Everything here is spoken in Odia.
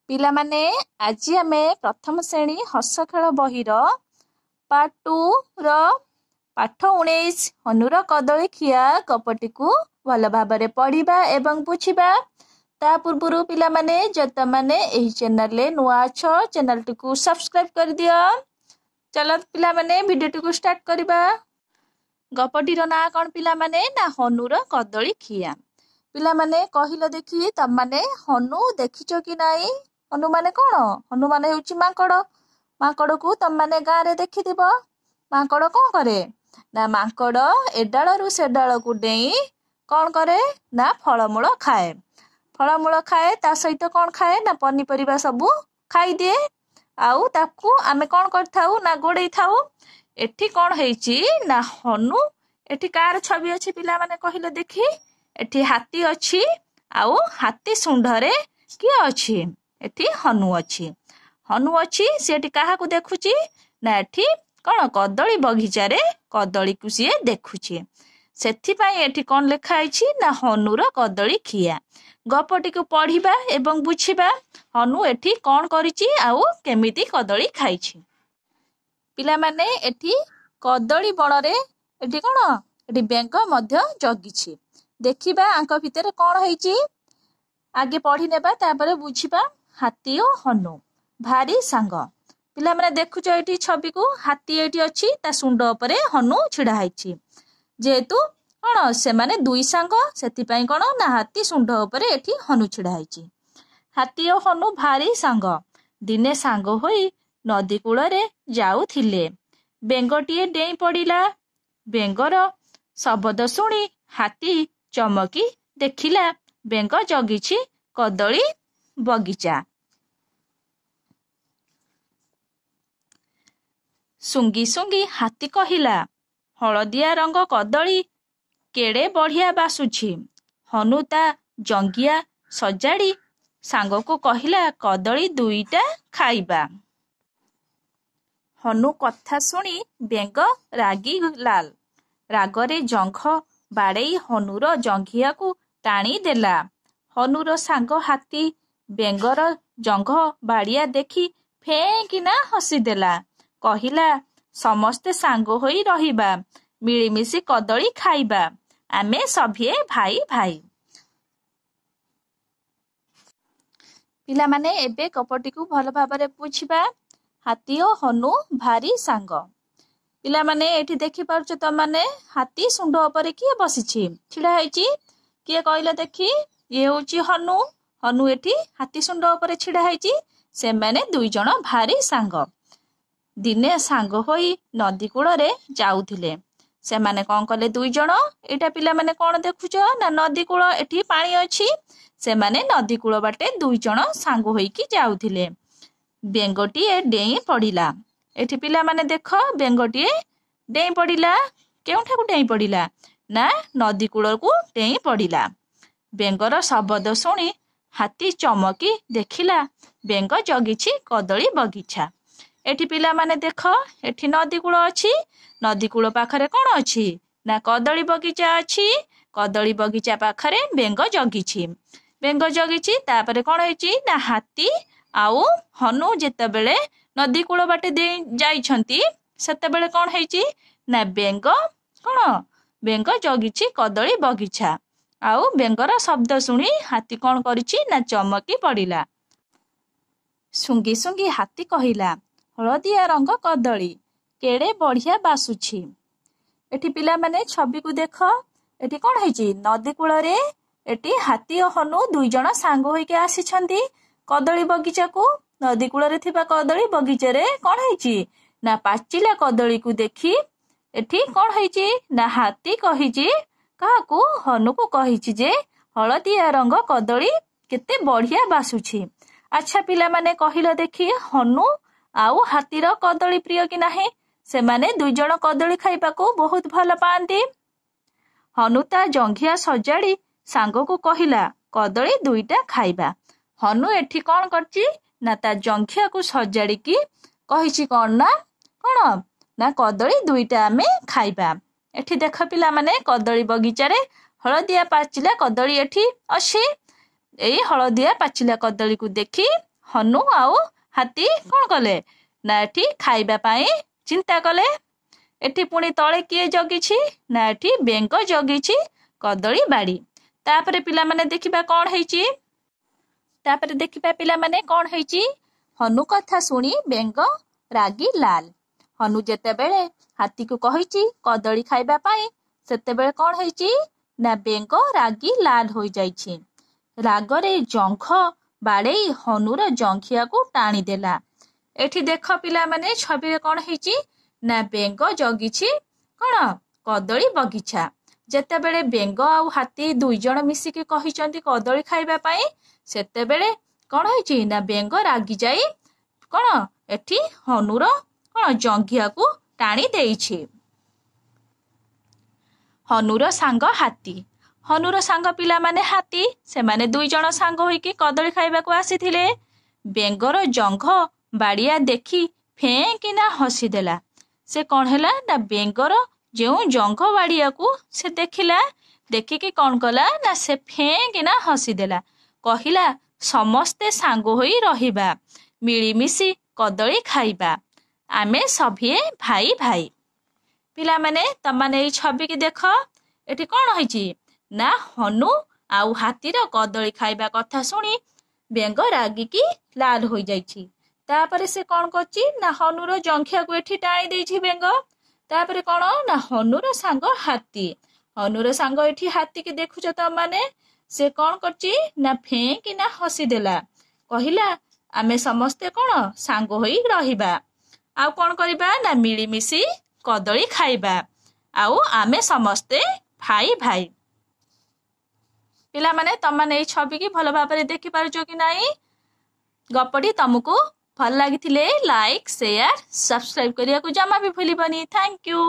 ପିଲାମାନେ ଆଜି ଆମେ ପ୍ରଥମ ଶ୍ରେଣୀ ହସ ଖେଳ ବହିର ପାର୍ଟ 2 ର ପାଠ 19 ହନୁର କଦଳୀ ଖିଆ ଗପଟିକୁ ଭଲ ଭାବରେ ପଢିବା ଏବଂ ବୁଝିବା। ତା ପୂର୍ବରୁ ପିଲାମାନେ ଯେତେମାନେ ଏହି ଚ୍ୟାନେଲରେ ନୂଆ ଅଛ ଚ୍ୟାନେଲଟିକୁ ସବସ୍କ୍ରାଇବ କରିଦିଅ। ଚାଲ ପିଲାମାନେ ଭିଡିଓଟିକୁ ଷ୍ଟାର୍ଟ କରିବା। ଗପଟିର ନାଁ କ'ଣ ପିଲାମାନେ? ନା ହନୁର କଦଳୀ ଖିଆ। ପିଲାମାନେ କହିଲ ଦେଖି ତମାନେ ହନୁ ଦେଖିଛ କି ନାହିଁ? ହନୁ ମାନେ କ'ଣ? ହନୁ ମାନେ ହେଉଛି ମାଙ୍କଡ଼। ମାଙ୍କଡ଼କୁ ତମାନେ ଗାଁରେ ଦେଖିଥିବ। ମାଙ୍କଡ଼ କ'ଣ କରେ? ନା ମାଙ୍କଡ଼ ଏ ଡାଳରୁ ସେ ଡାଳକୁ ଡେଇଁ କ'ଣ କରେ? ନା ଫଳମୂଳ ଖାଏ। ଫଳମୂଳ ଖାଏ, ତା ସହିତ କ'ଣ ଖାଏ? ନା ପନିପରିବା ସବୁ ଖାଇଦିଏ। ଆଉ ତାକୁ ଆମେ କ'ଣ କରିଥାଉ? ନା ଗୋଡ଼େଇ ଥାଉ। ଏଠି କ'ଣ ହେଇଛି? ନା ହନୁ, ଏଠି କାହାର ଛବି ଅଛି ପିଲାମାନେ କହିଲେ ଦେଖି? ଏଠି ହାତୀ ଅଛି, ଆଉ ହାତୀ ଶୁଣ୍ଢରେ କିଏ ଅଛି? ଏଠି ହନୁ ଅଛି। ହନୁ ଅଛି, ସେ ଏଠି କାହାକୁ ଦେଖୁଛି? ନା ଏଠି କ'ଣ କଦଳୀ ବଗିଚାରେ କଦଳୀକୁ ସିଏ ଦେଖୁଛି। ସେଥିପାଇଁ ଏଠି କ'ଣ ଲେଖା ହେଇଛି? ନା ହନୁର କଦଳୀ ଖିଆ। ଗପଟିକୁ ପଢିବା ଏବଂ ବୁଝିବା। ହନୁ ଏଠି କ'ଣ କରିଛି ଆଉ କେମିତି କଦଳୀ ଖାଇଛି। ପିଲାମାନେ ଏଠି କଦଳୀ ବଣରେ ଏଠି କ'ଣ? ଏଠି ବେଙ୍ଗ ମଧ୍ୟ ଜଗିଛି। ଦେଖିବା ଆଙ୍କ ଭିତରେ କ'ଣ ହେଇଛି। ଆଗେ ପଢି ନେବା, ତାପରେ ବୁଝିବା। ହାତୀ ଓ ହନୁ ଭାରି ସାଙ୍ଗ। ପିଲାମାନେ ଦେଖୁଛ ଏଠି ଛବିକୁ, ହାତୀ ଏଠି ଅଛି, ତା ଶୁଣ୍ଢ ଉପରେ ହନୁ ଛିଡା ହେଇଛି। ଯେହେତୁ କ'ଣ ସେମାନେ ଦୁଇ ସାଙ୍ଗ, ସେଥିପାଇଁ କ'ଣ ନା ହାତୀ ଶୁଣ୍ଢ ଉପରେ ଏଠି ହନୁ ଛିଡା ହେଇଛି। ହାତୀ ଓ ହନୁ ଭାରି ସାଙ୍ଗ। ଦିନେ ସାଙ୍ଗ ହୋଇ ନଦୀ କୂଳରେ ଯାଉଥିଲେ। ବେଙ୍ଗଟିଏ ଡେଇଁ ପଡ଼ିଲା। ବେଙ୍ଗର ଶବଦ ଶୁଣି ହାତୀ ଚମକି ଦେଖିଲା ବେଙ୍ଗ ଜଗିଛି କଦଳୀ ବଗିଚା। ଶୁଙ୍ଗି ଶୁଙ୍ଗି ହାତୀ କହିଲା, ହଳଦିଆ ରଙ୍ଗ କଦଳୀ କେଡ଼େ ବଢ଼ିଆ ବାସୁଛି। ହନୁ ତା ଜଙ୍ଗିଆ ସଜାଡ଼ି ସାଙ୍ଗକୁ କହିଲା, କଦଳୀ ଦୁଇଟା ଖାଇବା। ହନୁ କଥା ଶୁଣି ବେଙ୍ଗ ରାଗି ଲାଲ। ରାଗରେ ଜଙ୍ଘ ବାଡ଼େଇ ହନୁର ଜଙ୍ଘିଆକୁ ଟାଣି ଦେଲା। ହନୁର ସାଙ୍ଗ ହାତୀ ବେଙ୍ଗର ଜଙ୍ଘ ବାଡ଼ିଆ ଦେଖି ଫେଁ କିନା ହସିଦେଲା। କହିଲା, ସମସ୍ତେ ସାଙ୍ଗ ହୋଇ ରହିବା, ମିଳିମିଶି କଦଳୀ ଖାଇବା। ଆମେ ସଭିଏ ଭାଇ ଭାଇ। ପିଲାମାନେ ଏବେ ଗପଟିକୁ ଭଲ ଭାବରେ ବୁଝିବା। ହାତୀ ଓ ହନୁ ଭାରି ସାଙ୍ଗ। ପିଲାମାନେ ଏଠି ଦେଖିପାରୁଛ ତମାନେ ହାତୀ ଶୁଣ୍ଢ ଉପରେ କିଏ ବସିଛି? ଛିଡ଼ା ହେଇଛି। କିଏ କହିଲେ ଦେଖି? ଇଏ ହେଉଛି ହନୁ। ହନୁ ଏଠି ହାତୀ ଶୁଣ୍ଢ ଉପରେ ଛିଡ଼ା ହେଇଛି। ସେମାନେ ଦୁଇ ଜଣ ଭାରି ସାଙ୍ଗ। ଦିନେ ସାଙ୍ଗ ହୋଇ ନଦୀ କୂଳରେ ଯାଉଥିଲେ। ସେମାନେ କ'ଣ କଲେ ଦୁଇ ଜଣ? ଏଇଟା ପିଲାମାନେ କ'ଣ ଦେଖୁଛ? ନା ନଦୀ କୂଳ, ଏଠି ପାଣି ଅଛି। ସେମାନେ ନଦୀ କୂଳ ବାଟେ ଦୁଇ ଜଣ ସାଙ୍ଗ ହୋଇକି ଯାଉଥିଲେ। ବେଙ୍ଗଟିଏ ଡେଇଁ ପଡ଼ିଲା। ଏଠି ପିଲାମାନେ ଦେଖ, ବେଙ୍ଗଟିଏ ଡେଇଁ ପଡ଼ିଲା। କେଉଁଠାକୁ ଡେଇଁ ପଡ଼ିଲା? ନା ନଦୀ କୂଳକୁ ଡେଇଁ ପଡ଼ିଲା। ବେଙ୍ଗର ଶବଦ ଶୁଣି ହାତୀ ଚମକି ଦେଖିଲା ବେଙ୍ଗ ଜଗିଛି କଦଳୀ ବଗିଚା। ଏଠି ପିଲାମାନେ ଦେଖ, ଏଠି ନଦୀ କୂଳ ଅଛି। ନଦୀ କୂଳ ପାଖରେ କ'ଣ ଅଛି? ନା କଦଳୀ ବଗିଚା ଅଛି। କଦଳୀ ବଗିଚା ପାଖରେ ବେଙ୍ଗ ଜଗିଛି। ବେଙ୍ଗ ଜଗିଛି, ତାପରେ କ'ଣ ହେଇଛି? ନା ହାତୀ ଆଉ ହନୁ ଯେତେବେଳେ ନଦୀ କୂଳ ବାଟେ ଦେଇ ଯାଇଛନ୍ତି, ସେତେବେଳେ କ'ଣ ହେଇଛି? ନା ବେଙ୍ଗ କ'ଣ? ବେଙ୍ଗ ଜଗିଛି କଦଳୀ ବଗିଚା। ଆଉ ବେଙ୍ଗର ଶବ୍ଦ ଶୁଣି ହାତୀ କ'ଣ କରିଛି? ନା ଚମକି ପଡ଼ିଲା। ଶୁଙ୍ଗି ଶୁଙ୍ଗି ହାତୀ କହିଲା, ହଳଦିଆ ରଙ୍ଗ କଦଳୀ କେଡ଼େ ବଢ଼ିଆ ବାସୁଛି। ଏଠି ପିଲାମାନେ ଛବିକୁ ଦେଖ, ଏଠି କ'ଣ ହେଇଛି? ନଦୀ କୂଳରେ ଏଠି ହାତୀ ଓ ହନୁ ଦୁଇ ଜଣ ସାଙ୍ଗ ହୋଇକି ଆସିଛନ୍ତି କଦଳୀ ବଗିଚାକୁ। ନଦୀ କୂଳରେ ଥିବା କଦଳୀ ବଗିଚାରେ କ'ଣ ହେଇଛି? ନା ପାଚିଲା କଦଳୀକୁ ଦେଖି ଏଠି କ'ଣ ହେଇଛି? ନା ହାତୀ କହିଛି କାହାକୁ? ହନୁକୁ କହିଛି ଯେ ହଳଦିଆ ରଙ୍ଗ କଦଳୀ କେତେ ବଢ଼ିଆ ବାସୁଛି। ଆଚ୍ଛା ପିଲାମାନେ କହିଲ ଦେଖି, ହନୁ ଆଉ ହାତୀର କଦଳୀ ପ୍ରିୟ କି ନାହିଁ? ସେମାନେ ଦୁଇ ଜଣ କଦଳୀ ଖାଇବାକୁ ବହୁତ ଭଲ ପାଆନ୍ତି। ହନୁ ତା ଜଙ୍ଘିଆ ସଜାଡ଼ି ସାଙ୍ଗକୁ କହିଲା, କଦଳୀ ଦୁଇଟା ଖାଇବା। ହନୁ ଏଠି କ'ଣ କରିଛି? ନା ତା ଜଙ୍ଘିଆକୁ ସଜାଡ଼ିକି କହିଛି କ'ଣ? ନା କଦଳୀ ଦୁଇଟା ଆମେ ଖାଇବା। ଏଠି ଦେଖ ପିଲାମାନେ, କଦଳୀ ବଗିଚାରେ ହଳଦିଆ ପାଚିଲା କଦଳୀ ଏଠି ଅଛି। ଏଇ ହଳଦିଆ ପାଚିଲା କଦଳୀକୁ ଦେଖି ହନୁ ଆଉ ହାତୀ କ'ଣ କଲେ ନା ଏଠି ଖାଇବା ପାଇଁ ଚିନ୍ତା କଲେ। ଏଠି ପୁଣି ତଳେ କିଏ ଜଗିଛି ନା ଏଠି ବେଙ୍ଗ ଜଗିଛି କଦଳୀ ବାଡ଼ି। ତାପରେ ପିଲାମାନେ ଦେଖିବା କ'ଣ ହେଇଛି। ତାପରେ ଦେଖିବା ପିଲାମାନେ କ'ଣ ହେଇଛି। ହନୁ କଥା ଶୁଣି ବେଙ୍ଗ ରାଗି ଲାଲ। ହନୁ ଯେତେବେଳେ ହାତୀକୁ କହିଛି କଦଳୀ ଖାଇବା ପାଇଁ ସେତେବେଳେ କ'ଣ ହେଇଛି ନା ବେଙ୍ଗ ରାଗି ଲାଲ ହୋଇଯାଇଛି। ରାଗରେ ଜଙ୍ଘ ବାଡ଼େଇ ହନୁର ଜଙ୍ଘିଆକୁ ଟାଣିଦେଲା। ଏଠି ଦେଖ ପିଲାମାନେ ଛବିରେ କ'ଣ ହେଇଛି ନା ବେଙ୍ଗ ଜଗିଛି କ'ଣ କଦଳୀ ବଗିଚା। ଯେତେବେଳେ ବେଙ୍ଗ ଆଉ ହାତୀ 2 ଜଣ ମିଶିକି କହିଛନ୍ତି କଦଳୀ ଖାଇବା ପାଇଁ ସେତେବେଳେ କ'ଣ ହେଇଛି ନା ବେଙ୍ଗ ରାଗି ଯାଇ କ'ଣ ଏଠି ହନୁର କ'ଣ ଜଙ୍ଘିଆକୁ ଟାଣି ଦେଇଛି। ହନୁର ସାଙ୍ଗ ହାତୀ। ହନୁର ସାଙ୍ଗ ପିଲାମାନେ ହାତୀ। ସେମାନେ 2 ଜଣ ସାଙ୍ଗ ହୋଇକି କଦଳୀ ଖାଇବାକୁ ଆସିଥିଲେ। ବେଙ୍ଗର ଜଙ୍ଘ ବାଡ଼ିଆ ଦେଖି ଫେଁ କିନା ହସିଦେଲା। ସେ କ'ଣ ହେଲା ନା ବେଙ୍ଗର ଯେଉଁ ଜଙ୍ଘ ବାଡ଼ିଆକୁ ସେ ଦେଖିଲା। ଦେଖିକି କ'ଣ କଲା ନା ସେ ଫେଁ କିନା ହସିଦେଲା। କହିଲା ସମସ୍ତେ ସାଙ୍ଗ ହୋଇ ରହିବା, ମିଳିମିଶି କଦଳୀ ଖାଇବା, ଆମେ ସଭିଏ ଭାଇ ଭାଇ। ପିଲାମାନେ ତମାନେ ଏଇ ଛବିକି ଦେଖ। ଏଠି କ'ଣ ହେଇଛି ନା ହନୁ ଆଉ ହାତୀର କଦଳୀ ଖାଇବା କଥା ଶୁଣି ବେଙ୍ଗ ରାଗିକି ଲାଲ ହୋଇଯାଇଛି। ତାପରେ ସେ କ'ଣ କରିଛି ନା ହନୁର ଜଙ୍ଘିଆକୁ ଏଠି ଟାଣି ଦେଇଛି ବେଙ୍ଗ। ତାପରେ କ'ଣ ନା ହନୁର ସାଙ୍ଗ ହାତୀ। ହନୁର ସାଙ୍ଗ ଏଠି ହାତୀକି ଦେଖୁଛ ତମାନେ। ସେ କ'ଣ କରିଛି ନା ଫେଁ କିନା ହସିଦେଲା। କହିଲା ଆମେ ସମସ୍ତେ କ'ଣ ସାଙ୍ଗ ହୋଇ ରହିବା, ଆଉ କ'ଣ କରିବା ନା ମିଳିମିଶି କଦଳୀ ଖାଇବା, ଆଉ ଆମେ ସମସ୍ତେ ଭାଇ ଭାଇ। ପିଲାମାନେ ତମାନେ ଏଇ ଛବିକି ଭଲ ଭାବରେ ଦେଖିପାରୁଛ କି ନାହିଁ। ଗପଟି ତମକୁ ଭଲ ଲାଗିଥିଲେ ଲାଇକ୍, ସେୟାର, ସବସ୍କ୍ରାଇବ କରିବାକୁ ଜମା ବି ଭୁଲିବନି। Thank you.